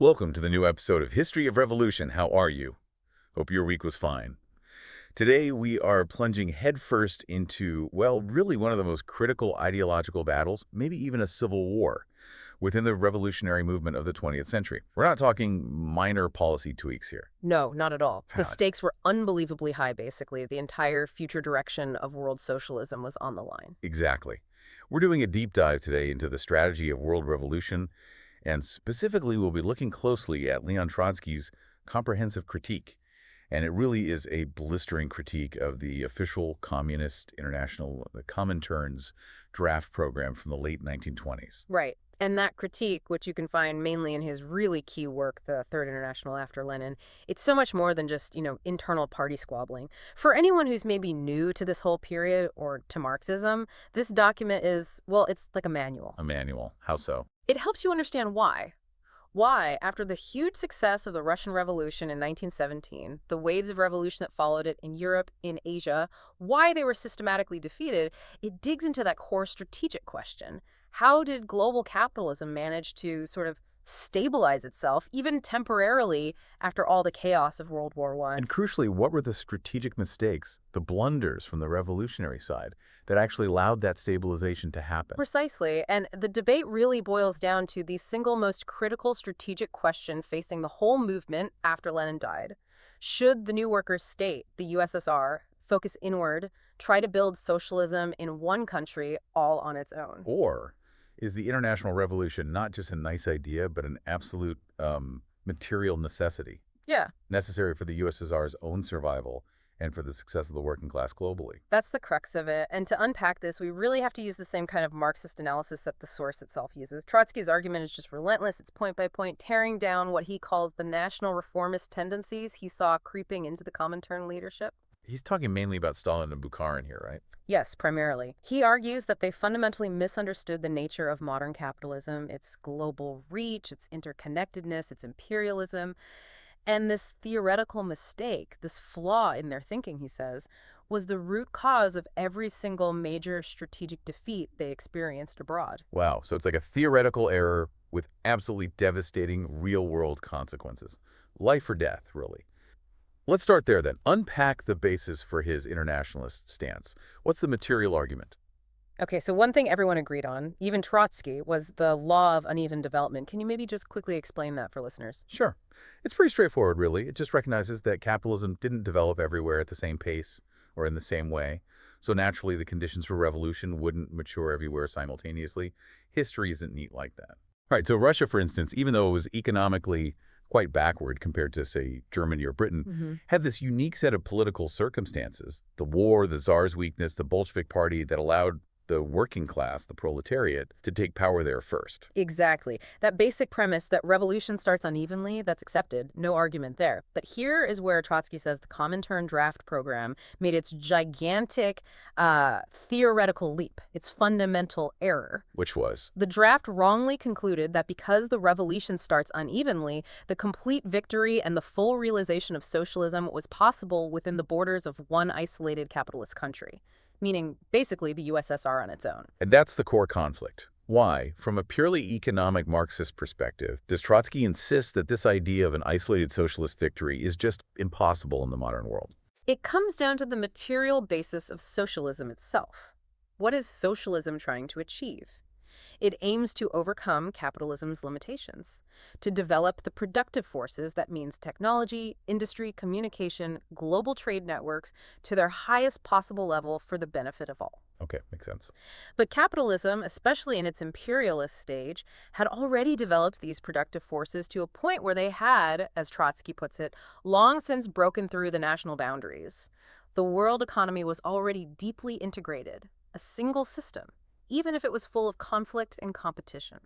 Welcome to the new episode of History of Revolution. How are you? Hope your week was fine. Today we are plunging headfirst into, well, really one of the most critical ideological battles, maybe even a civil war, within the revolutionary movement of the 20th century. We're not talking minor policy tweaks here. No, not at all. The God. stakes were unbelievably high, basically. The entire future direction of world socialism was on the line. Exactly. We're doing a deep dive today into the strategy of world revolution, and specifically we'll be looking closely at Leon Trotsky's comprehensive critique. And it really is a blistering critique of the official Communist International, the Comintern's draft program from the late 1920s. Right. And that critique, which you can find mainly in his really key work, The Third International After Lenin, it's so much more than just, internal party squabbling. For anyone who's maybe new to this whole period or to Marxism, this document is, well, it's like a manual. A manual. How so? It helps you understand why. Why, after the huge success of the Russian Revolution in 1917, the waves of revolution that followed it in Europe, in Asia, why they were systematically defeated, it digs into that core strategic question. How did global capitalism manage to sort of stabilize itself, even temporarily, after all the chaos of World War I? And crucially, what were the strategic mistakes, the blunders from the revolutionary side, that actually allowed that stabilization to happen? Precisely. And the debate really boils down to the single most critical strategic question facing the whole movement after Lenin died. Should the new workers' state, the USSR, focus inward, try to build socialism in one country all on its own? Or is the international revolution not just a nice idea, but an absolute material necessity? Yeah. Necessary for the USSR's own survival and for the success of the working class globally. That's the crux of it. And to unpack this, we really have to use the same kind of Marxist analysis that the source itself uses. Trotsky's argument is just relentless. It's point by point, tearing down what he calls the national reformist tendencies he saw creeping into the Comintern leadership. He's talking mainly about Stalin and Bukharin here, right? Yes, primarily. He argues that they fundamentally misunderstood the nature of modern capitalism, its global reach, its interconnectedness, its imperialism. And this theoretical mistake, this flaw in their thinking, he says, was the root cause of every single major strategic defeat they experienced abroad. Wow, so it's like a theoretical error with absolutely devastating real-world consequences. Life or death, really. Let's start there then. Unpack the basis for his internationalist stance. What's the material argument? Okay, so one thing everyone agreed on, even Trotsky, was the law of uneven development. Can you maybe just quickly explain that for listeners? Sure. It's pretty straightforward, really. It just recognizes that capitalism didn't develop everywhere at the same pace or in the same way. So naturally, the conditions for revolution wouldn't mature everywhere simultaneously. History isn't neat like that. All right, so Russia, for instance, even though it was economically quite backward compared to, say, Germany or Britain, had this unique set of political circumstances. The war, the Tsar's weakness, the Bolshevik Party that allowed the working class, the proletariat, to take power there first. Exactly. That basic premise that revolution starts unevenly, that's accepted. No argument there. But here is where Trotsky says the Comintern draft program made its gigantic theoretical leap, its fundamental error. Which was? The draft wrongly concluded that because the revolution starts unevenly, the complete victory and the full realization of socialism was possible within the borders of one isolated capitalist country. Meaning basically the USSR on its own. And that's the core conflict. Why, from a purely economic Marxist perspective, does Trotsky insist that this idea of an isolated socialist victory is just impossible in the modern world? It comes down to the material basis of socialism itself. What is socialism trying to achieve? It aims to overcome capitalism's limitations, to develop the productive forces that means technology, industry, communication, global trade networks to their highest possible level for the benefit of all. Okay, makes sense. But capitalism, especially in its imperialist stage, had already developed these productive forces to a point where they had, as Trotsky puts it, long since broken through the national boundaries. The world economy was already deeply integrated, a single system, even if it was full of conflict and competition.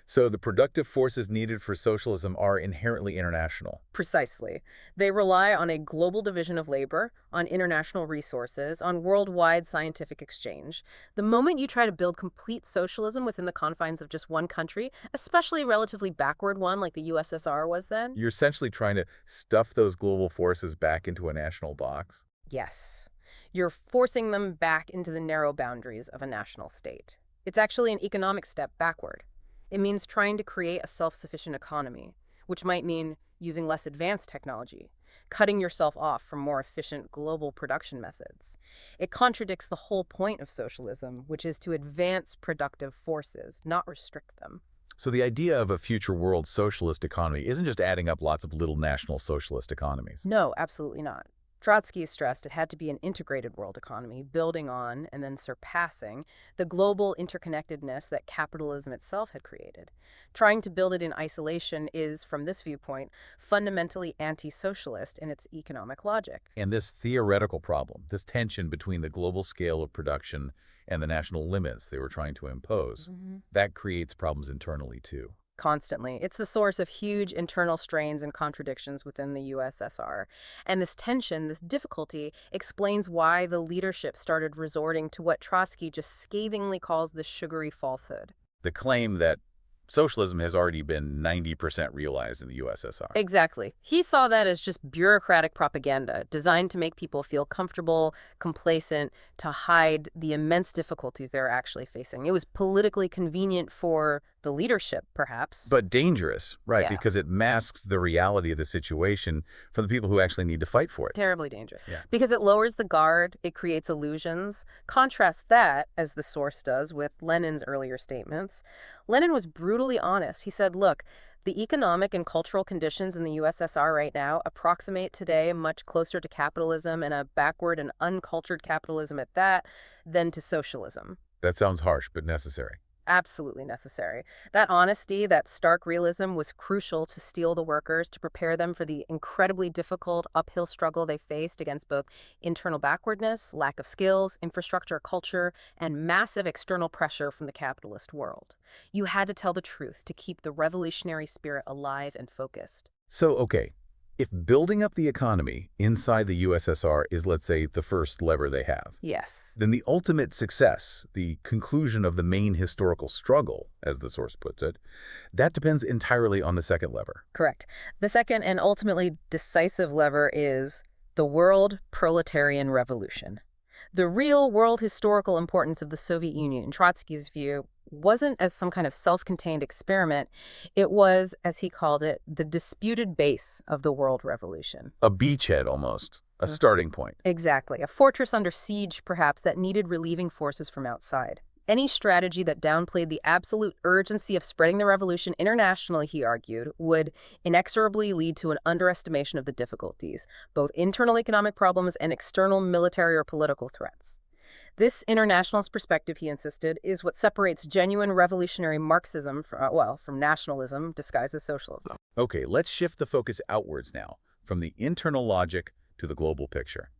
So the productive forces needed for socialism are inherently international. Precisely. They rely on a global division of labor, on international resources, on worldwide scientific exchange. The moment you try to build complete socialism within the confines of just one country, especially a relatively backward one like the USSR was then, You're essentially trying to stuff those global forces back into a national box. yes, you're forcing them back into the narrow boundaries of a national state. It's actually an economic step backward. It means trying to create a self-sufficient economy, which might mean using less advanced technology, cutting yourself off from more efficient global production methods. It contradicts the whole point of socialism, which is to advance productive forces, not restrict them. So the idea of a future world socialist economy isn't just adding up lots of little national socialist economies. No, absolutely not. Trotsky stressed it had to be an integrated world economy, building on and then surpassing the global interconnectedness that capitalism itself had created. Trying to build it in isolation is, from this viewpoint, fundamentally anti-socialist in its economic logic. And this theoretical problem, this tension between the global scale of production and the national limits they were trying to impose, that creates problems internally too. Constantly. It's the source of huge internal strains and contradictions within the USSR. And this tension, this difficulty, explains why the leadership started resorting to what Trotsky just scathingly calls the sugary falsehood. The claim that socialism has already been 90% realized in the USSR. Exactly. He saw that as just bureaucratic propaganda designed to make people feel comfortable, complacent, to hide the immense difficulties they're actually facing. It was politically convenient for the leadership, perhaps. But dangerous, right? Yeah. Because it masks the reality of the situation for the people who actually need to fight for it. Terribly dangerous. Yeah. Because it lowers the guard, it creates illusions. Contrast that, as the source does, with Lenin's earlier statements. Lenin was brutally honest. He said, look, the economic and cultural conditions in the USSR right now approximate today much closer to capitalism, and a backward and uncultured capitalism at that, than to socialism. That sounds harsh, but necessary. Absolutely necessary. That honesty, that stark realism was crucial to steel the workers, to prepare them for the incredibly difficult uphill struggle they faced against both internal backwardness, lack of skills, infrastructure, culture, and massive external pressure from the capitalist world. You had to tell the truth to keep the revolutionary spirit alive and focused. So, okay, if building up the economy inside the USSR is, let's say, the first lever they have, Yes. then the ultimate success, the conclusion of the main historical struggle, as the source puts it, that depends entirely on the second lever. Correct. The second and ultimately decisive lever is the world proletarian revolution. The real world historical importance of the Soviet Union, in Trotsky's view, wasn't as some kind of self-contained experiment. It was, as he called it, the disputed base of the world revolution. A beachhead, almost. A starting point. Exactly. A fortress under siege, perhaps, that needed relieving forces from outside. Any strategy that downplayed the absolute urgency of spreading the revolution internationally, he argued, would inexorably lead to an underestimation of the difficulties, both internal economic problems and external military or political threats. This internationalist perspective, he insisted, is what separates genuine revolutionary Marxism from nationalism disguised as socialism. Okay, let's shift the focus outwards now, from the internal logic to the global picture.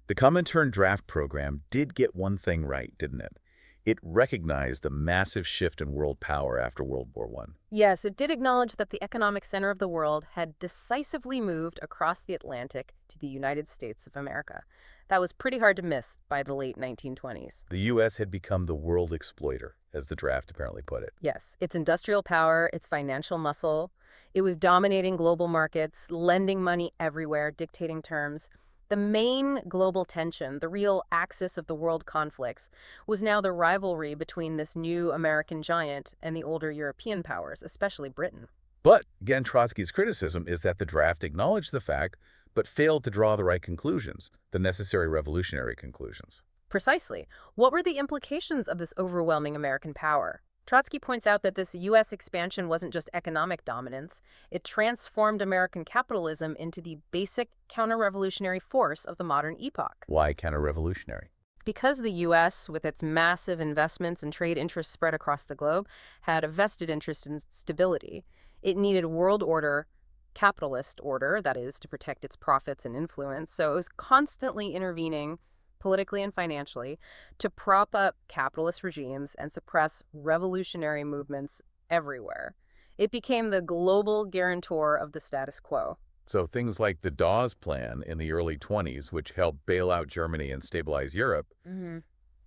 The Comintern draft program did get one thing right, didn't it? It recognized the massive shift in world power after World War I. Yes, it did acknowledge that the economic center of the world had decisively moved across the Atlantic to the United States of America. That was pretty hard to miss by the late 1920s. The U.S. had become the world exploiter, as the draft apparently put it. Yes, its industrial power, its financial muscle. It was dominating global markets, lending money everywhere, dictating terms. The main global tension, the real axis of the world conflicts, was now the rivalry between this new American giant and the older European powers, especially Britain. But, again, Trotsky's criticism is that the draft acknowledged the fact, but failed to draw the right conclusions, the necessary revolutionary conclusions. Precisely. What were the implications of this overwhelming American power? Trotsky points out that this U.S. expansion wasn't just economic dominance. It transformed American capitalism into the basic counter-revolutionary force of the modern epoch. Why counter-revolutionary? Because the U.S., with its massive investments and trade interests spread across the globe, had a vested interest in stability. It needed world order, capitalist order, that is, to protect its profits and influence. So it was constantly intervening politically and financially, to prop up capitalist regimes and suppress revolutionary movements everywhere. It became the global guarantor of the status quo. So things like the Dawes Plan in the early 20s, which helped bail out Germany and stabilize Europe,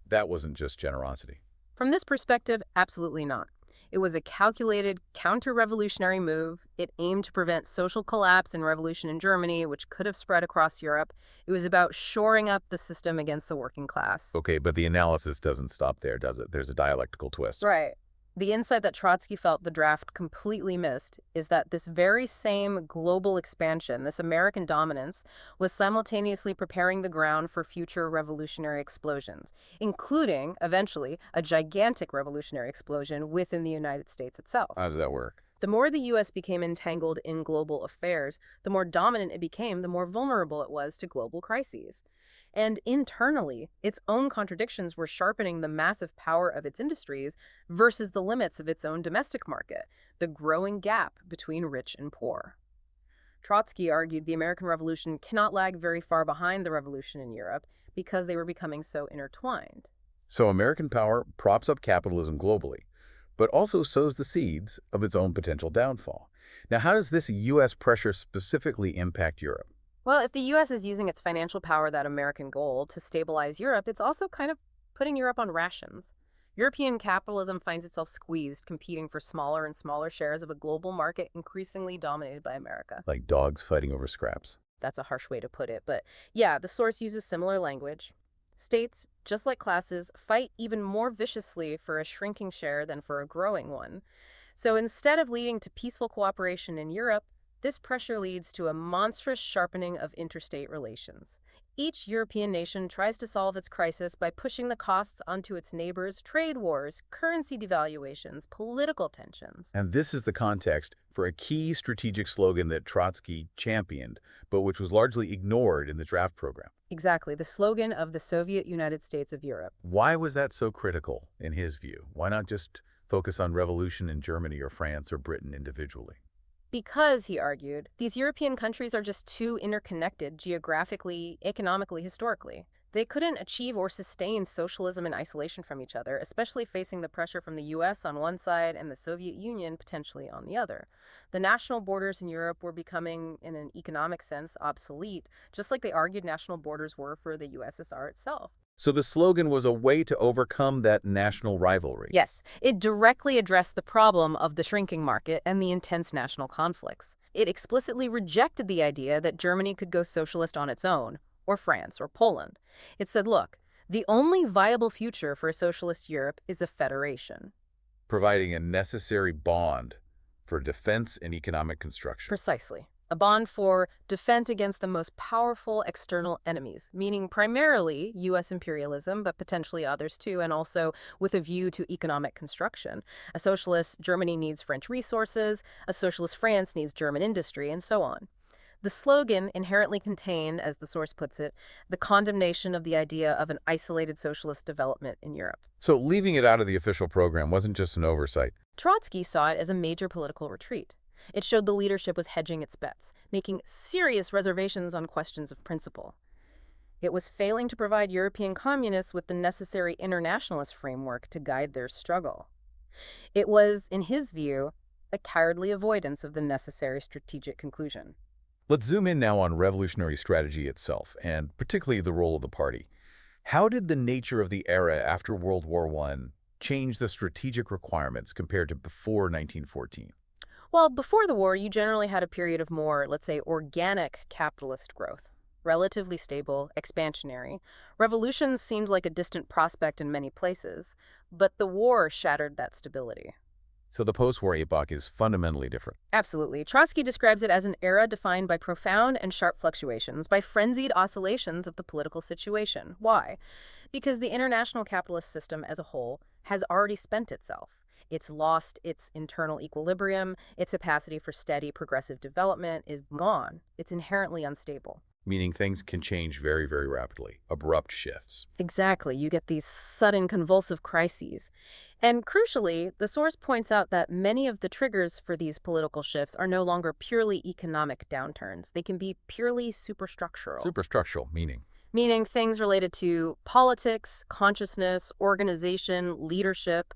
that wasn't just generosity. From this perspective, absolutely not. It was a calculated counter-revolutionary move. It aimed to prevent social collapse and revolution in Germany, which could have spread across Europe. It was about shoring up the system against the working class. Okay, but the analysis doesn't stop there, does it? There's a dialectical twist. Right. The insight that Trotsky felt the draft completely missed is that this very same global expansion, this American dominance, was simultaneously preparing the ground for future revolutionary explosions, including, eventually, a gigantic revolutionary explosion within the United States itself. How does that work? The more the U.S. became entangled in global affairs, the more dominant it became, the more vulnerable it was to global crises. And internally, its own contradictions were sharpening the massive power of its industries versus the limits of its own domestic market, the growing gap between rich and poor. Trotsky argued the American Revolution cannot lag very far behind the revolution in Europe because they were becoming so intertwined. So American power props up capitalism globally, but also sows the seeds of its own potential downfall. Now, how does this U.S. pressure specifically impact Europe? Well, if the U.S. is using its financial power, that American goal, to stabilize Europe, it's also kind of putting Europe on rations. European capitalism finds itself squeezed, competing for smaller and smaller shares of a global market increasingly dominated by America. Like dogs fighting over scraps. That's a harsh way to put it, but yeah, the source uses similar language. States, just like classes, fight even more viciously for a shrinking share than for a growing one. So instead of leading to peaceful cooperation in Europe, this pressure leads to a monstrous sharpening of interstate relations. Each European nation tries to solve its crisis by pushing the costs onto its neighbors, trade wars, currency devaluations, political tensions. And this is the context for a key strategic slogan that Trotsky championed, but which was largely ignored in the draft program. Exactly, the slogan of the Soviet United States of Europe. Why was that so critical, in his view? Why not just focus on revolution in Germany or France or Britain individually? Because, he argued, these European countries are just too interconnected geographically, economically, historically. They couldn't achieve or sustain socialism in isolation from each other, especially facing the pressure from the US on one side and the Soviet Union potentially on the other. The national borders in Europe were becoming, in an economic sense, obsolete, just like they argued national borders were for the USSR itself. So the slogan was a way to overcome that national rivalry. Yes, it directly addressed the problem of the shrinking market and the intense national conflicts. It explicitly rejected the idea that Germany could go socialist on its own, or France, or Poland. It said, look, the only viable future for a socialist Europe is a federation. Providing a necessary bond for defense and economic construction. Precisely. A bond for defense against the most powerful external enemies, meaning primarily U.S. imperialism, but potentially others too, and also with a view to economic construction. A socialist Germany needs French resources, a socialist France needs German industry, and so on. The slogan inherently contained, as the source puts it, the condemnation of the idea of an isolated socialist development in Europe. So leaving it out of the official program wasn't just an oversight. Trotsky saw it as a major political retreat. It showed the leadership was hedging its bets, making serious reservations on questions of principle. It was failing to provide European communists with the necessary internationalist framework to guide their struggle. It was, in his view, a cowardly avoidance of the necessary strategic conclusion. Let's zoom in now on revolutionary strategy itself, and particularly the role of the party. How did the nature of the era after World War I change the strategic requirements compared to before 1914? Well, before the war, you generally had a period of more, let's say, organic capitalist growth. Relatively stable, expansionary. Revolutions seemed like a distant prospect in many places, but the war shattered that stability. So the post-war epoch is fundamentally different. Absolutely. Trotsky describes it as an era defined by profound and sharp fluctuations, by frenzied oscillations of the political situation. Why? Because the international capitalist system as a whole has already spent itself. It's lost its internal equilibrium, its capacity for steady, progressive development is gone. It's inherently unstable. Meaning things can change very, very rapidly. Abrupt shifts. Exactly. You get these sudden convulsive crises. And crucially, the source points out that many of the triggers for these political shifts are no longer purely economic downturns. They can be purely superstructural. Superstructural, meaning? Meaning things related to politics, consciousness, organization, leadership,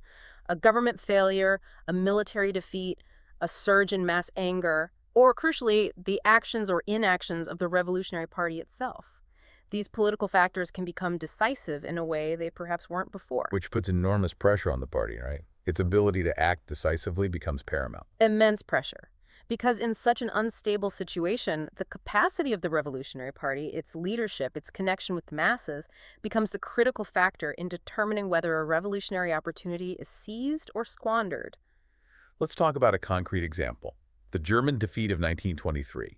a government failure, a military defeat, a surge in mass anger, or crucially, the actions or inactions of the Revolutionary Party itself. These political factors can become decisive in a way they perhaps weren't before. Which puts enormous pressure on the party, right? Its ability to act decisively becomes paramount. Immense pressure. Because in such an unstable situation, the capacity of the Revolutionary Party, its leadership, its connection with the masses, becomes the critical factor in determining whether a revolutionary opportunity is seized or squandered. Let's talk about a concrete example. The German defeat of 1923.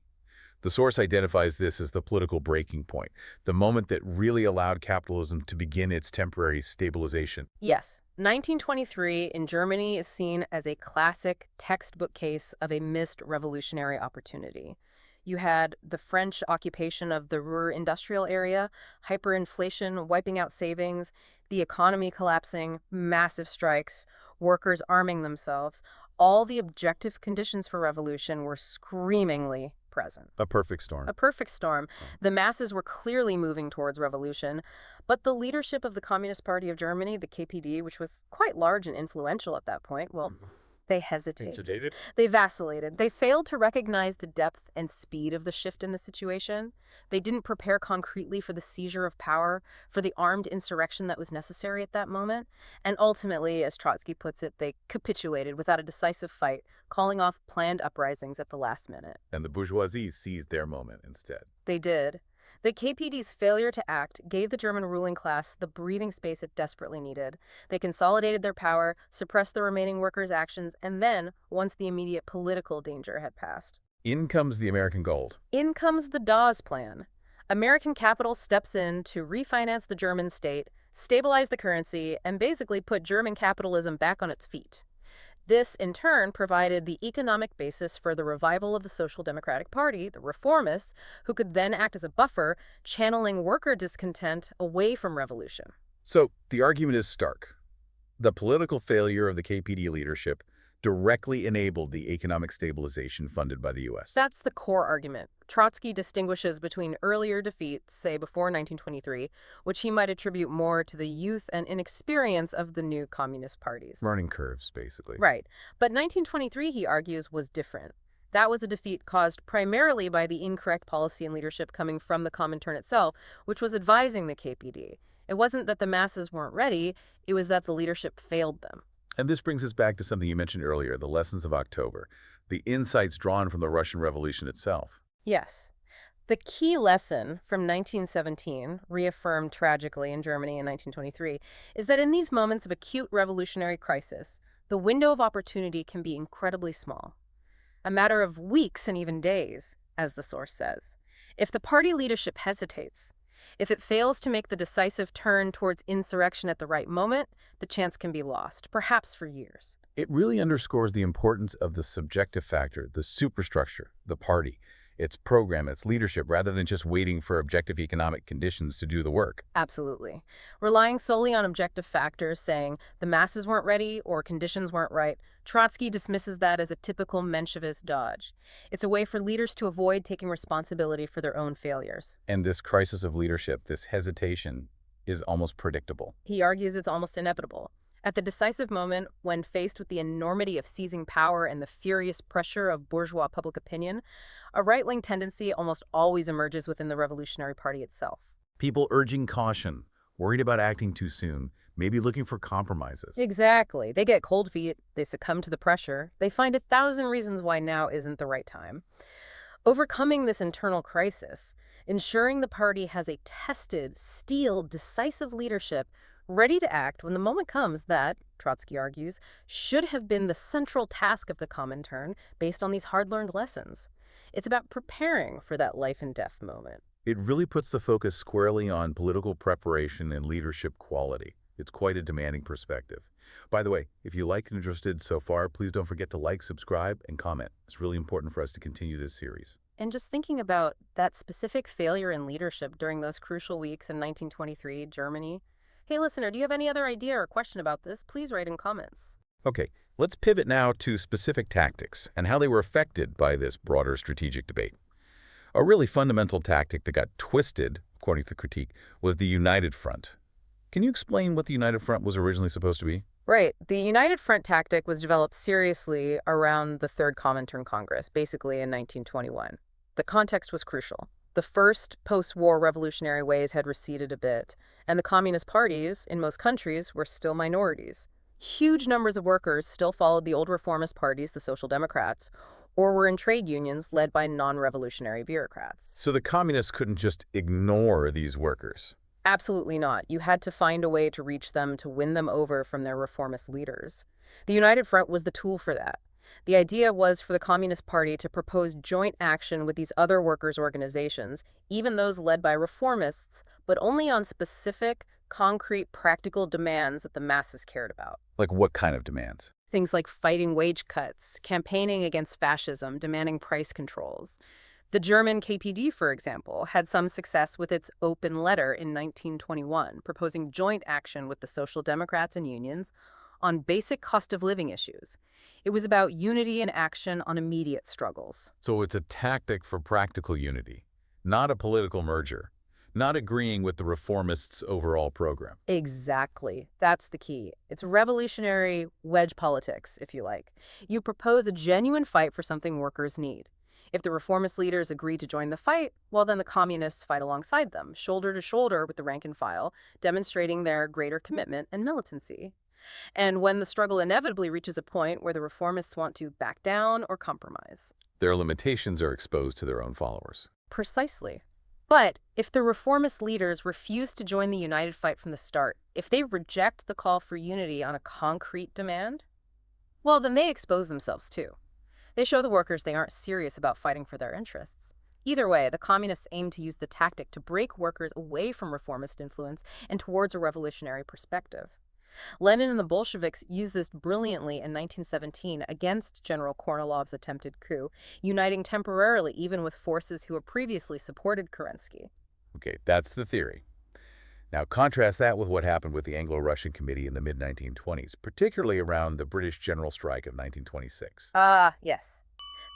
The source identifies this as the political breaking point, the moment that really allowed capitalism to begin its temporary stabilization. Yes, 1923 in Germany is seen as a classic textbook case of a missed revolutionary opportunity. You had the French occupation of the Ruhr industrial area, hyperinflation wiping out savings, the economy collapsing, massive strikes, workers arming themselves. All the objective conditions for revolution were screamingly present. A perfect storm. A perfect storm. The masses were clearly moving towards revolution, but the leadership of the Communist Party of Germany, the KPD, which was quite large and influential at that point, well, they hesitated. They vacillated. They failed to recognize the depth and speed of the shift in the situation. They didn't prepare concretely for the seizure of power, for the armed insurrection that was necessary at that moment. And ultimately, as Trotsky puts it, they capitulated without a decisive fight, calling off planned uprisings at the last minute. And the bourgeoisie seized their moment instead. They did. The KPD's failure to act gave the German ruling class the breathing space it desperately needed. They consolidated their power, suppressed the remaining workers' actions, and then, once the immediate political danger had passed, In comes the American gold. in comes the Dawes Plan. American capital steps in to refinance the German state, stabilize the currency, and basically put German capitalism back on its feet. This, in turn, provided the economic basis for the revival of the Social Democratic Party, the reformists, who could then act as a buffer, channeling worker discontent away from revolution. So the argument is stark. The political failure of the KPD leadership directly enabled the economic stabilization funded by the U.S. That's the core argument. Trotsky distinguishes between earlier defeats, say before 1923, which he might attribute more to the youth and inexperience of the new communist parties. Learning curves, basically. Right. But 1923, he argues, was different. That was a defeat caused primarily by the incorrect policy and leadership coming from the Comintern itself, which was advising the KPD. It wasn't that the masses weren't ready, it was that the leadership failed them. And this brings us back to something you mentioned earlier, the lessons of October, the insights drawn from the Russian Revolution itself. Yes. The key lesson from 1917, reaffirmed tragically in Germany in 1923, is that in these moments of acute revolutionary crisis, the window of opportunity can be incredibly small. A matter of weeks and even days, as the source says. If the party leadership hesitates, if it fails to make the decisive turn towards insurrection at the right moment, the chance can be lost, perhaps for years. It really underscores the importance of the subjective factor, the superstructure, the party, its program, its leadership, rather than just waiting for objective economic conditions to do the work. Absolutely. Relying solely on objective factors, saying the masses weren't ready or conditions weren't right, Trotsky dismisses that as a typical Menshevist dodge. It's a way for leaders to avoid taking responsibility for their own failures. And this crisis of leadership, this hesitation, is almost predictable. He argues it's almost inevitable. At the decisive moment, when faced with the enormity of seizing power and the furious pressure of bourgeois public opinion, a right-wing tendency almost always emerges within the Revolutionary Party itself. People urging caution, worried about acting too soon, maybe looking for compromises. Exactly. They get cold feet, they succumb to the pressure, they find 1,000 reasons why now isn't the right time. Overcoming this internal crisis, ensuring the party has a tested, steeled, decisive leadership ready to act when the moment comes that, Trotsky argues, should have been the central task of the Comintern based on these hard-learned lessons. It's about preparing for that life and death moment. It really puts the focus squarely on political preparation and leadership quality. It's quite a demanding perspective. By the way, if you liked and interested so far, please don't forget to like, subscribe, and comment. It's really important for us to continue this series. And just thinking about that specific failure in leadership during those crucial weeks in 1923, Germany. Hey, listener, do you have any other idea or question about this? Please write in comments. Okay, let's pivot now to specific tactics and how they were affected by this broader strategic debate. A really fundamental tactic that got twisted, according to the critique, was the United Front. Can you explain what the United Front was originally supposed to be? Right. The United Front tactic was developed seriously around the Third Comintern Congress, basically in 1921. The context was crucial. The first post-war revolutionary waves had receded a bit, and the communist parties in most countries were still minorities. Huge numbers of workers still followed the old reformist parties, the Social Democrats, or were in trade unions led by non-revolutionary bureaucrats. So the communists couldn't just ignore these workers. Absolutely not. You had to find a way to reach them to win them over from their reformist leaders. The United Front was the tool for that. The idea was for the Communist Party to propose joint action with these other workers' organizations, even those led by reformists, but only on specific, concrete, practical demands that the masses cared about. Like what kind of demands? Things like fighting wage cuts, campaigning against fascism, demanding price controls. The German KPD, for example, had some success with its open letter in 1921, proposing joint action with the Social Democrats and unions on basic cost of living issues. It was about unity and action on immediate struggles. So it's a tactic for practical unity, not a political merger, not agreeing with the reformists' overall program. Exactly. That's the key. It's revolutionary wedge politics, if you like. You propose a genuine fight for something workers need. If the reformist leaders agree to join the fight, well, then the communists fight alongside them, shoulder to shoulder with the rank and file, demonstrating their greater commitment and militancy. And when the struggle inevitably reaches a point where the reformists want to back down or compromise. Their limitations are exposed to their own followers. Precisely. But if the reformist leaders refuse to join the united fight from the start, if they reject the call for unity on a concrete demand, well, then they expose themselves too. They show the workers they aren't serious about fighting for their interests. Either way, the communists aim to use the tactic to break workers away from reformist influence and towards a revolutionary perspective. Lenin and the Bolsheviks used this brilliantly in 1917 against General Kornilov's attempted coup, uniting temporarily even with forces who had previously supported Kerensky. Okay, that's the theory. Now contrast that with what happened with the Anglo-Russian Committee in the mid-1920s, particularly around the British General Strike of 1926. Yes.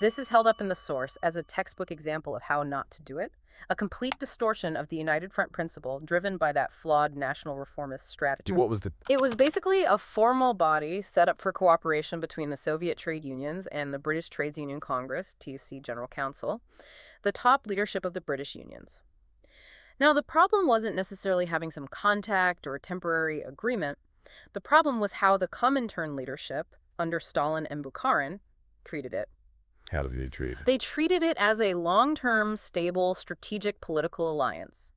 This is held up in the source as a textbook example of how not to do it, a complete distortion of the United Front principle driven by that flawed national reformist strategy. What was the... It was basically a formal body set up for cooperation between the Soviet trade unions and the British Trades Union Congress, TUC General Council, the top leadership of the British unions. Now, the problem wasn't necessarily having some contact or a temporary agreement. The problem was how the Comintern leadership, under Stalin and Bukharin, treated it. How did they treat it? They treated it as a long-term, stable, strategic political alliance.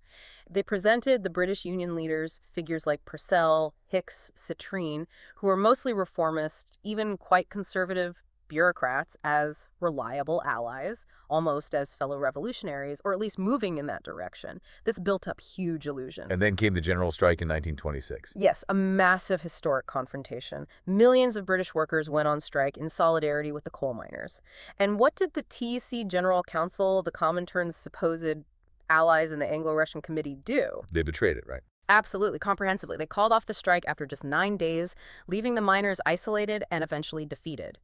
They presented the British Union leaders, figures like Purcell, Hicks, Citrine, who were mostly reformist, even quite conservative bureaucrats, as reliable allies, almost as fellow revolutionaries, or at least moving in that direction. This built up huge illusion. And then came the General Strike in 1926. Yes, a massive historic confrontation. Millions of British workers went on strike in solidarity with the coal miners. And what did the TUC General Council, the Comintern's supposed allies in the Anglo-Russian Committee, do? They betrayed it, right? Absolutely, comprehensively. They called off the strike after just 9 days, leaving the miners isolated and eventually defeated.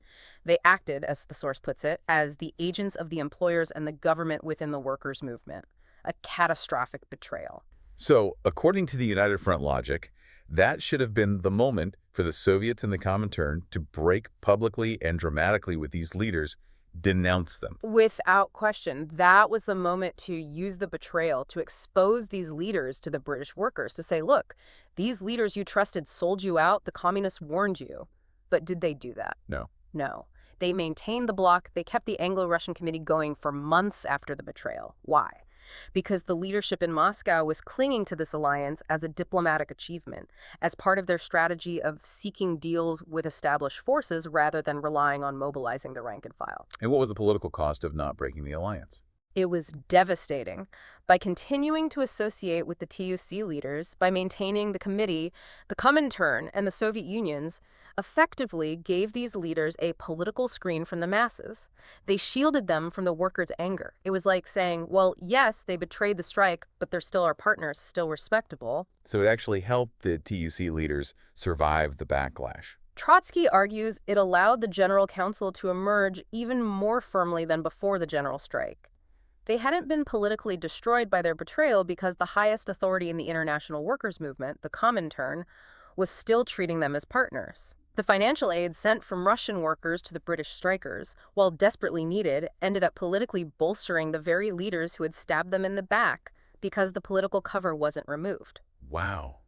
They acted, as the source puts it, as the agents of the employers and the government within the workers' movement. A catastrophic betrayal. So, according to the United Front logic, that should have been the moment for the Soviets and the Comintern to break publicly and dramatically with these leaders, denounce them. Without question, that was the moment to use the betrayal to expose these leaders to the British workers, to say, look, these leaders you trusted sold you out, the communists warned you. But did they do that? No. No. They maintained the bloc. They kept the Anglo-Russian Committee going for months after the betrayal. Why? Because the leadership in Moscow was clinging to this alliance as a diplomatic achievement, as part of their strategy of seeking deals with established forces rather than relying on mobilizing the rank and file. And what was the political cost of not breaking the alliance? It was devastating. By continuing to associate with the TUC leaders, by maintaining the committee, the Comintern and the Soviet unions effectively gave these leaders a political screen from the masses. They shielded them from the workers' anger. It was like saying, well, yes, they betrayed the strike, but they're still our partners, still respectable. So it actually helped the TUC leaders survive the backlash. Trotsky argues it allowed the General Council to emerge even more firmly than before the general strike. They hadn't been politically destroyed by their betrayal because the highest authority in the international workers' movement, the Comintern, was still treating them as partners. The financial aid sent from Russian workers to the British strikers, while desperately needed, ended up politically bolstering the very leaders who had stabbed them in the back because the political cover wasn't removed. Wow.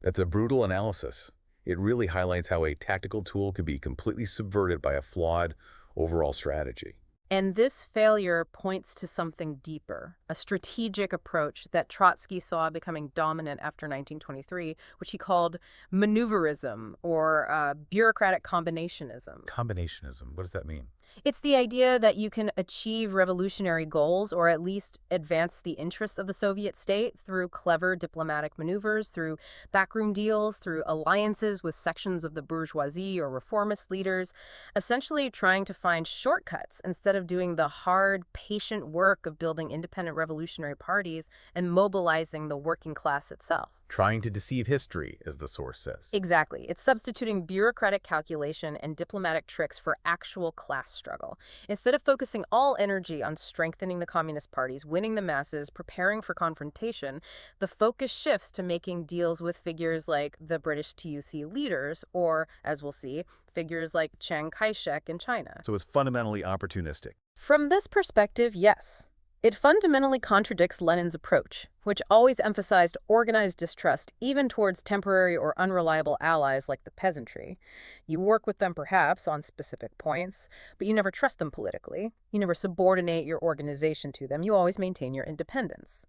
That's a brutal analysis. It really highlights how a tactical tool could be completely subverted by a flawed overall strategy. And this failure points to something deeper, a strategic approach that Trotsky saw becoming dominant after 1923, which he called maneuverism or bureaucratic combinationism. Combinationism, what does that mean? It's the idea that you can achieve revolutionary goals or at least advance the interests of the Soviet state through clever diplomatic maneuvers, through backroom deals, through alliances with sections of the bourgeoisie or reformist leaders, essentially trying to find shortcuts instead of doing the hard, patient work of building independent revolutionary parties and mobilizing the working class itself. Trying to deceive history, as the source says. Exactly. It's substituting bureaucratic calculation and diplomatic tricks for actual class struggle. Instead of focusing all energy on strengthening the communist parties, winning the masses, preparing for confrontation, the focus shifts to making deals with figures like the British TUC leaders, or, as we'll see, figures like Chiang Kai-shek in China. So it's fundamentally opportunistic. From this perspective, yes. It fundamentally contradicts Lenin's approach, which always emphasized organized distrust even towards temporary or unreliable allies like the peasantry. You work with them perhaps on specific points, but you never trust them politically. You never subordinate your organization to them. You always maintain your independence.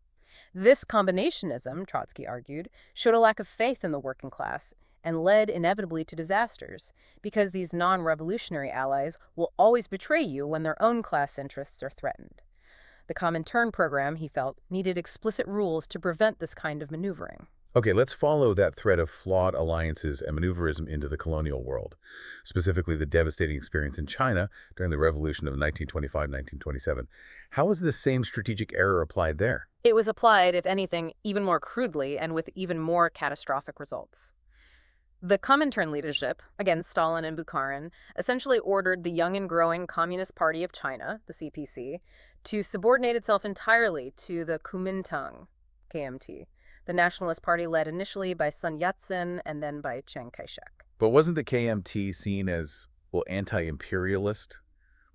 This combinationism, Trotsky argued, showed a lack of faith in the working class and led inevitably to disasters, because these non-revolutionary allies will always betray you when their own class interests are threatened. The Comintern program, he felt, needed explicit rules to prevent this kind of maneuvering. Okay, let's follow that thread of flawed alliances and maneuverism into the colonial world, specifically the devastating experience in China during the revolution of 1925-1927. How was this same strategic error applied there? It was applied, if anything, even more crudely and with even more catastrophic results. The Comintern leadership, again Stalin and Bukharin, essentially ordered the young and growing Communist Party of China, the CPC, to subordinate itself entirely to the Comintern, KMT, the nationalist party led initially by Sun Yat-sen and then by Chiang Kai-shek. But wasn't the KMT seen as, well, anti-imperialist,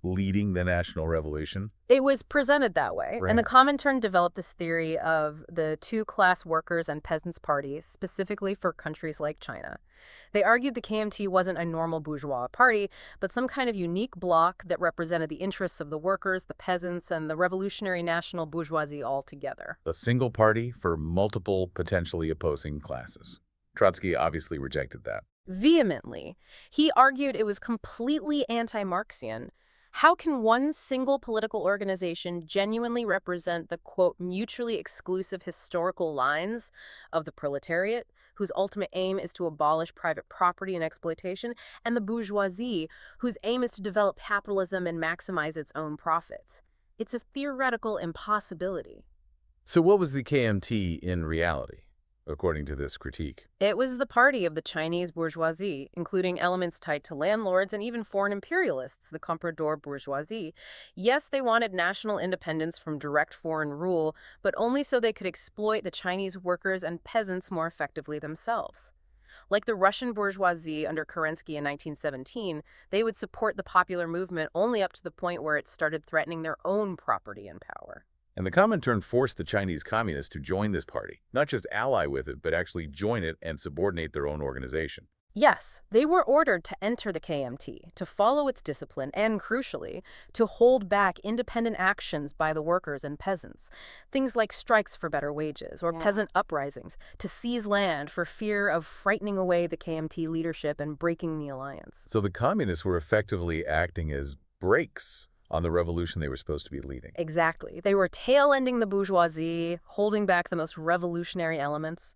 leading the national revolution? It was presented that way, Right. and the Comintern developed this theory of the two-class workers and peasants party specifically for countries like China. They argued the KMT wasn't a normal bourgeois party, but some kind of unique bloc that represented the interests of the workers, the peasants, and the revolutionary national bourgeoisie all together. A single party for multiple potentially opposing classes. Trotsky obviously rejected that. Vehemently. He argued it was completely anti-Marxian. How can one single political organization genuinely represent the, quote, mutually exclusive historical lines of the proletariat, whose ultimate aim is to abolish private property and exploitation, and the bourgeoisie, whose aim is to develop capitalism and maximize its own profits? It's a theoretical impossibility. So what was the KMT in reality, according to this critique? It was the party of the Chinese bourgeoisie, including elements tied to landlords and even foreign imperialists, the comprador bourgeoisie. Yes, they wanted national independence from direct foreign rule, but only so they could exploit the Chinese workers and peasants more effectively themselves. Like the Russian bourgeoisie under Kerensky in 1917, they would support the popular movement only up to the point where it started threatening their own property and power. And the Comintern forced the Chinese communists to join this party, not just ally with it, but actually join it and subordinate their own organization. Yes, they were ordered to enter the KMT, to follow its discipline, and, crucially, to hold back independent actions by the workers and peasants. Things like strikes for better wages or peasant uprisings, to seize land for fear of frightening away the KMT leadership and breaking the alliance. So the communists were effectively acting as brakes on the revolution they were supposed to be leading. Exactly. They were tail-ending the bourgeoisie, holding back the most revolutionary elements.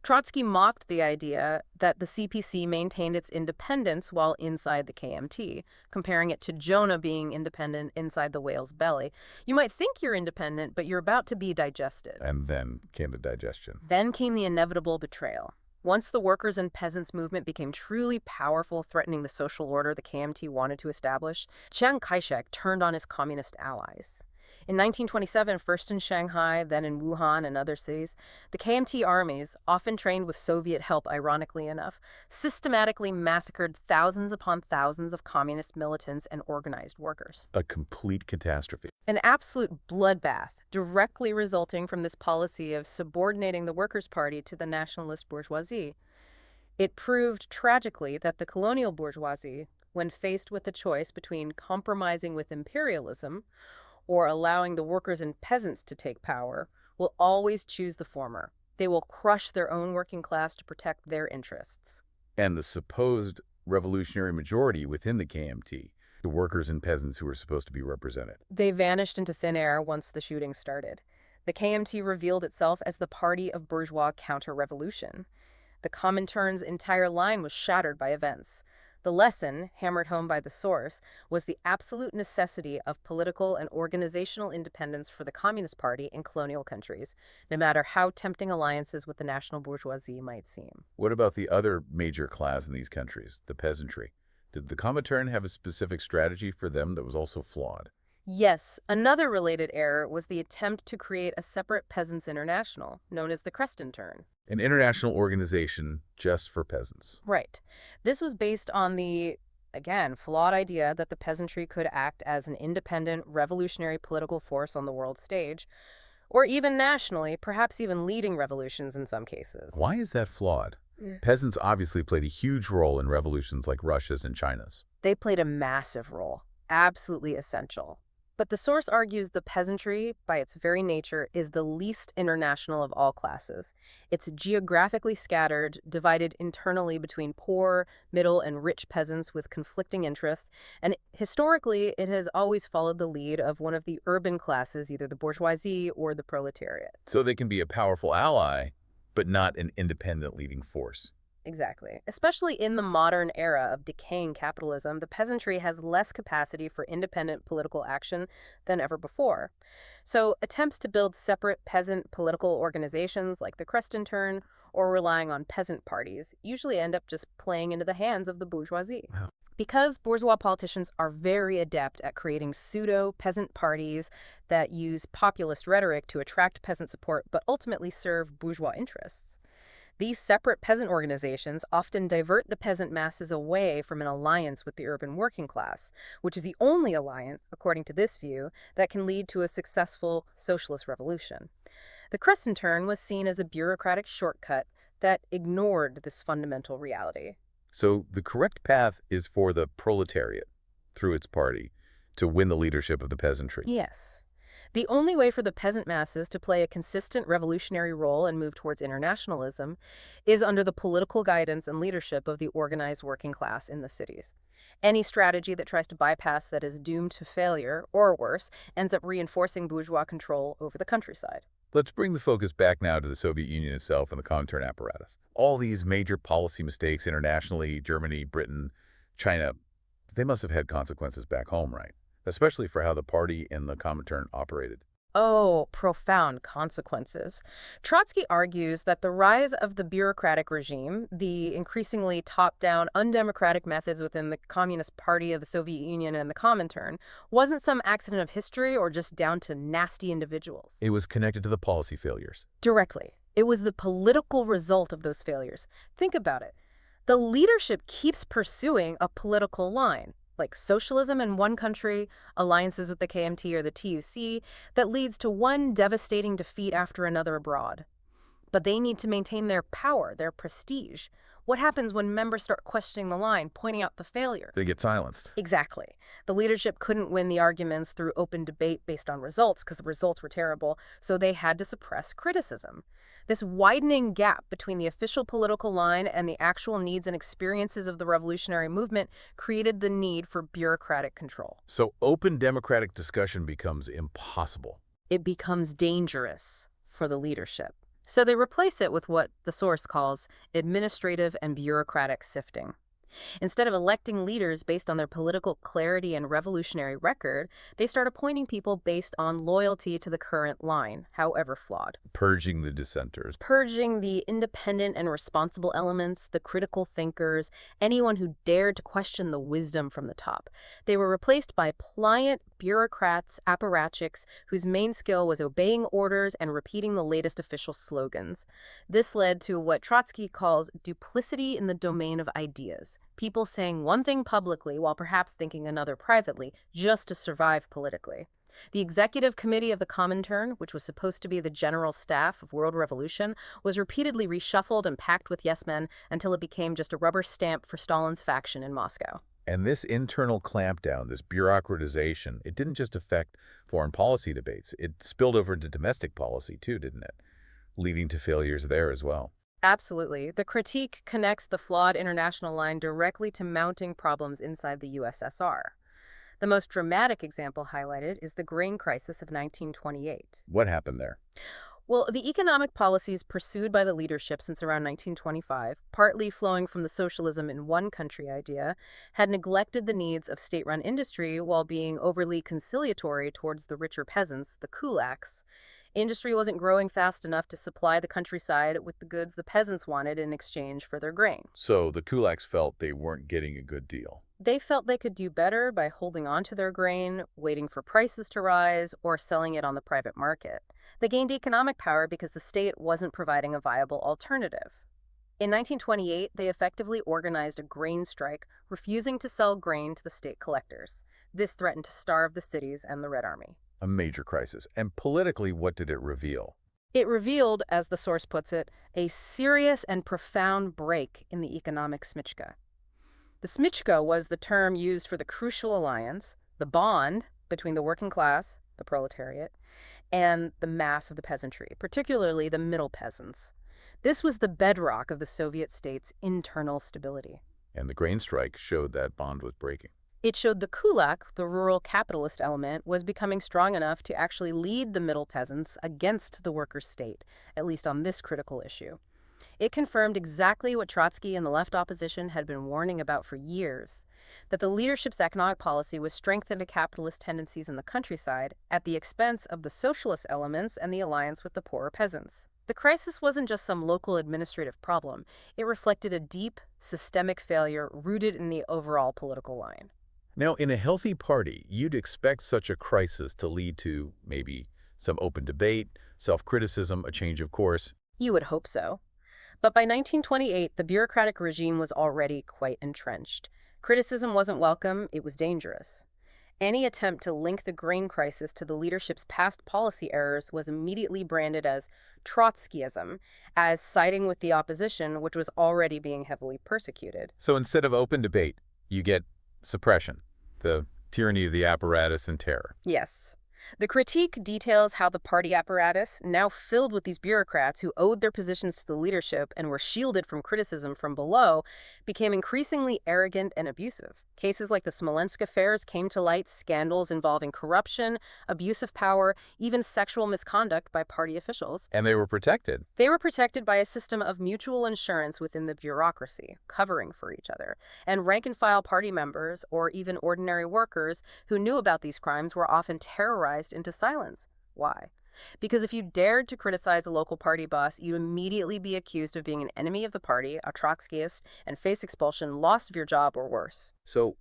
Trotsky mocked the idea that the CPC maintained its independence while inside the KMT, comparing it to Jonah being independent inside the whale's belly. You might think you're independent, but you're about to be digested. And then came the digestion. Then came the inevitable betrayal. Once the workers and peasants movement became truly powerful, threatening the social order the KMT wanted to establish, Chiang Kai-shek turned on his communist allies. In 1927, first in Shanghai, then in Wuhan and other cities, the KMT armies, often trained with Soviet help ironically enough, systematically massacred thousands upon thousands of communist militants and organized workers. A complete catastrophe. An absolute bloodbath, directly resulting from this policy of subordinating the Workers' Party to the nationalist bourgeoisie. It proved tragically that the colonial bourgeoisie, when faced with the choice between compromising with imperialism or allowing the workers and peasants to take power, will always choose the former. They will crush their own working class to protect their interests. And the supposed revolutionary majority within the KMT, the workers and peasants who were supposed to be represented. They vanished into thin air once the shooting started. The KMT revealed itself as the party of bourgeois counter-revolution. The Comintern's entire line was shattered by events. The lesson, hammered home by the source, was the absolute necessity of political and organizational independence for the Communist Party in colonial countries, no matter how tempting alliances with the national bourgeoisie might seem. What about the other major class in these countries, the peasantry? Did the Comintern have a specific strategy for them that was also flawed? Yes, another related error was the attempt to create a separate peasants' international, known as the Comintern. An international organization just for peasants. Right. This was based on the, again, flawed idea that the peasantry could act as an independent, revolutionary political force on the world stage, or even nationally, perhaps even leading revolutions in some cases. Why is that flawed? Peasants obviously played a huge role in revolutions like Russia's and China's. They played a massive role, absolutely essential. But the source argues the peasantry, by its very nature, is the least international of all classes. It's geographically scattered, divided internally between poor, middle, and rich peasants with conflicting interests, and historically it has always followed the lead of one of the urban classes, either the bourgeoisie or the proletariat. So they can be a powerful ally, but not an independent leading force. Exactly. Especially in the modern era of decaying capitalism, the peasantry has less capacity for independent political action than ever before. So attempts to build separate peasant political organizations like the Comintern or relying on peasant parties usually end up just playing into the hands of the bourgeoisie. Wow. Because bourgeois politicians are very adept at creating pseudo-peasant parties that use populist rhetoric to attract peasant support but ultimately serve bourgeois interests. These separate peasant organizations often divert the peasant masses away from an alliance with the urban working class, which is the only alliance, according to this view, that can lead to a successful socialist revolution. The Comintern was seen as a bureaucratic shortcut that ignored this fundamental reality. So the correct path is for the proletariat, through its party, to win the leadership of the peasantry. Yes. The only way for the peasant masses to play a consistent revolutionary role and move towards internationalism is under the political guidance and leadership of the organized working class in the cities. Any strategy that tries to bypass that is doomed to failure, or worse, ends up reinforcing bourgeois control over the countryside. Let's bring the focus back now to the Soviet Union itself and the Comintern apparatus. All these major policy mistakes internationally, Germany, Britain, China, they must have had consequences back home, right? Especially for how the party and the Comintern operated. Oh, profound consequences. Trotsky argues that the rise of the bureaucratic regime, the increasingly top-down, undemocratic methods within the Communist Party of the Soviet Union and the Comintern, wasn't some accident of history or just down to nasty individuals. It was connected to the policy failures. Directly. It was the political result of those failures. Think about it. The leadership keeps pursuing a political line, like socialism in one country, alliances with the KMT or the TUC, that leads to one devastating defeat after another abroad. But they need to maintain their power, their prestige. What happens when members start questioning the line, pointing out the failure? They get silenced. Exactly. The leadership couldn't win the arguments through open debate based on results because the results were terrible, so they had to suppress criticism. This widening gap between the official political line and the actual needs and experiences of the revolutionary movement created the need for bureaucratic control. So open democratic discussion becomes impossible. It becomes dangerous for the leadership. So they replace it with what the source calls administrative and bureaucratic sifting. Instead of electing leaders based on their political clarity and revolutionary record, they start appointing people based on loyalty to the current line, however flawed. Purging the dissenters. Purging the independent and responsible elements, the critical thinkers, anyone who dared to question the wisdom from the top. They were replaced by pliant bureaucrats, apparatchiks, whose main skill was obeying orders and repeating the latest official slogans. This led to what Trotsky calls duplicity in the domain of ideas. People saying one thing publicly while perhaps thinking another privately, just to survive politically. The executive committee of the Comintern, which was supposed to be the general staff of world revolution, was repeatedly reshuffled and packed with yes men until it became just a rubber stamp for Stalin's faction in Moscow. And this internal clampdown, this bureaucratization, it didn't just affect foreign policy debates. It spilled over into domestic policy too, didn't it? Leading to failures there as well. Absolutely. The critique connects the flawed international line directly to mounting problems inside the USSR. The most dramatic example highlighted is the grain crisis of 1928. What happened there? Well, the economic policies pursued by the leadership since around 1925, partly flowing from the socialism in one country idea, had neglected the needs of state-run industry while being overly conciliatory towards the richer peasants, the kulaks. Industry wasn't growing fast enough to supply the countryside with the goods the peasants wanted in exchange for their grain. So the kulaks felt they weren't getting a good deal. They felt they could do better by holding on to their grain, waiting for prices to rise, or selling it on the private market. They gained economic power because the state wasn't providing a viable alternative. In 1928, they effectively organized a grain strike, refusing to sell grain to the state collectors. This threatened to starve the cities and the Red Army. A major crisis. And politically, what did it reveal? It revealed, as the source puts it, a serious and profound break in the economic smyczka. The smyczka was the term used for the crucial alliance, the bond between the working class, the proletariat, and the mass of the peasantry, particularly the middle peasants. This was the bedrock of the Soviet state's internal stability. And the grain strike showed that bond was breaking. It showed the kulak, the rural capitalist element, was becoming strong enough to actually lead the middle peasants against the workers' state, at least on this critical issue. It confirmed exactly what Trotsky and the left opposition had been warning about for years, that the leadership's economic policy was strengthened to capitalist tendencies in the countryside at the expense of the socialist elements and the alliance with the poorer peasants. The crisis wasn't just some local administrative problem. It reflected a deep, systemic failure rooted in the overall political line. Now, in a healthy party, you'd expect such a crisis to lead to maybe some open debate, self-criticism, a change of course. You would hope so. But by 1928, the bureaucratic regime was already quite entrenched. Criticism wasn't welcome, it was dangerous. Any attempt to link the grain crisis to the leadership's past policy errors was immediately branded as Trotskyism, as siding with the opposition, which was already being heavily persecuted. So instead of open debate, you get suppression, the tyranny of the apparatus and terror. Yes. The critique details how the party apparatus, now filled with these bureaucrats who owed their positions to the leadership and were shielded from criticism from below, became increasingly arrogant and abusive. Cases like the Smolensk affairs came to light, scandals involving corruption, abuse of power, even sexual misconduct by party officials. And they were protected. They were protected by a system of mutual insurance within the bureaucracy, covering for each other. And rank-and-file party members, or even ordinary workers who knew about these crimes, were often terrorized into silence. Why? Because if you dared to criticize a local party boss, you'd immediately be accused of being an enemy of the party, a Trotskyist, and face expulsion, loss of your job, or worse. So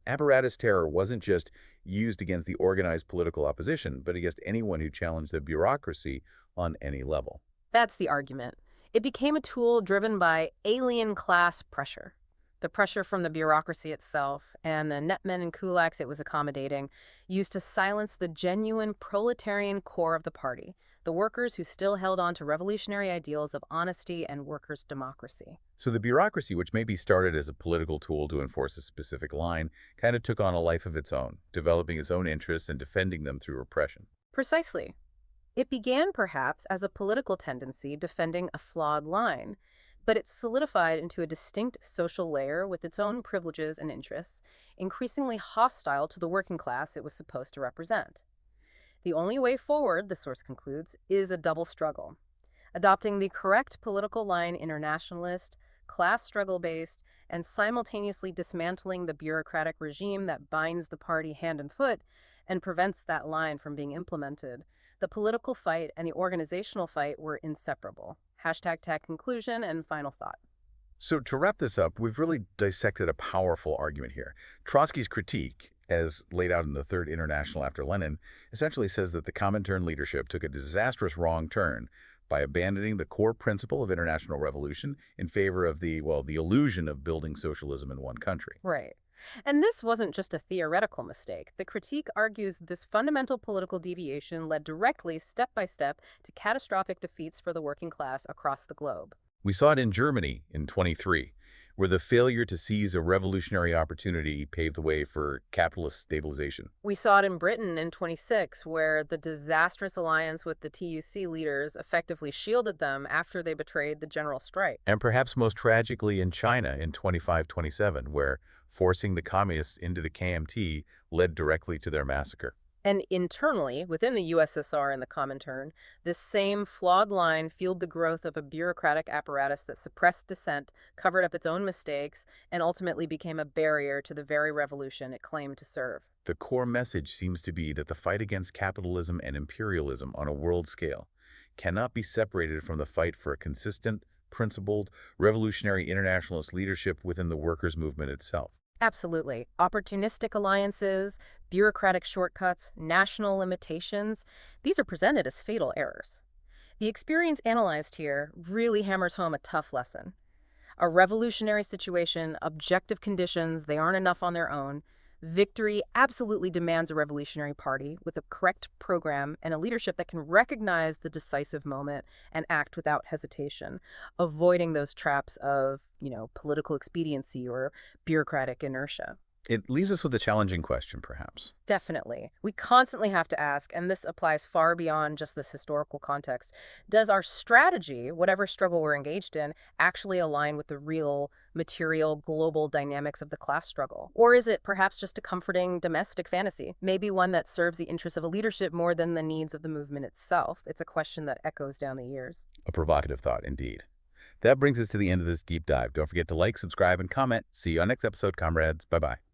apparatus terror wasn't just used against the organized political opposition, but against anyone who challenged the bureaucracy on any level. That's the argument. It became a tool driven by alien class pressure. The pressure from the bureaucracy itself and the netmen and kulaks it was accommodating, used to silence the genuine proletarian core of the party, the workers who still held on to revolutionary ideals of honesty and workers' democracy. So the bureaucracy, which maybe started as a political tool to enforce a specific line, kind of took on a life of its own, developing its own interests and defending them through repression. Precisely. It began perhaps as a political tendency defending a flawed line, but it solidified into a distinct social layer with its own privileges and interests, increasingly hostile to the working class it was supposed to represent. The only way forward, the source concludes, is a double struggle. Adopting the correct political line internationalist, class struggle-based, and simultaneously dismantling the bureaucratic regime that binds the party hand and foot and prevents that line from being implemented. The political fight and the organizational fight were inseparable. #tag conclusion and final thought. So to wrap this up, we've really dissected a powerful argument here. Trotsky's critique, as laid out in the Third International after Lenin, essentially says that the Comintern leadership took a disastrous wrong turn by abandoning the core principle of international revolution in favor of the illusion of building socialism in one country. Right. And this wasn't just a theoretical mistake. The critique argues this fundamental political deviation led directly, step by step, to catastrophic defeats for the working class across the globe. We saw it in Germany in 23, where the failure to seize a revolutionary opportunity paved the way for capitalist stabilization. We saw it in Britain in 26, where the disastrous alliance with the TUC leaders effectively shielded them after they betrayed the general strike. And perhaps most tragically in China in 25-27, where forcing the communists into the KMT led directly to their massacre. And internally, within the USSR and the Comintern, this same flawed line fueled the growth of a bureaucratic apparatus that suppressed dissent, covered up its own mistakes, and ultimately became a barrier to the very revolution it claimed to serve. The core message seems to be that the fight against capitalism and imperialism on a world scale cannot be separated from the fight for a consistent, principled, revolutionary internationalist leadership within the workers' movement itself. Absolutely. Opportunistic alliances, bureaucratic shortcuts, national limitations, these are presented as fatal errors. The experience analyzed here really hammers home a tough lesson. A revolutionary situation, objective conditions, they aren't enough on their own. Victory absolutely demands a revolutionary party with a correct program and a leadership that can recognize the decisive moment and act without hesitation, avoiding those traps of, political expediency or bureaucratic inertia. It leaves us with a challenging question, perhaps. Definitely. We constantly have to ask, and this applies far beyond just this historical context, does our strategy, whatever struggle we're engaged in, actually align with the real, material, global dynamics of the class struggle? Or is it perhaps just a comforting domestic fantasy, maybe one that serves the interests of a leadership more than the needs of the movement itself? It's a question that echoes down the years. A provocative thought, indeed. That brings us to the end of this deep dive. Don't forget to like, subscribe, and comment. See you on next episode, comrades. Bye-bye.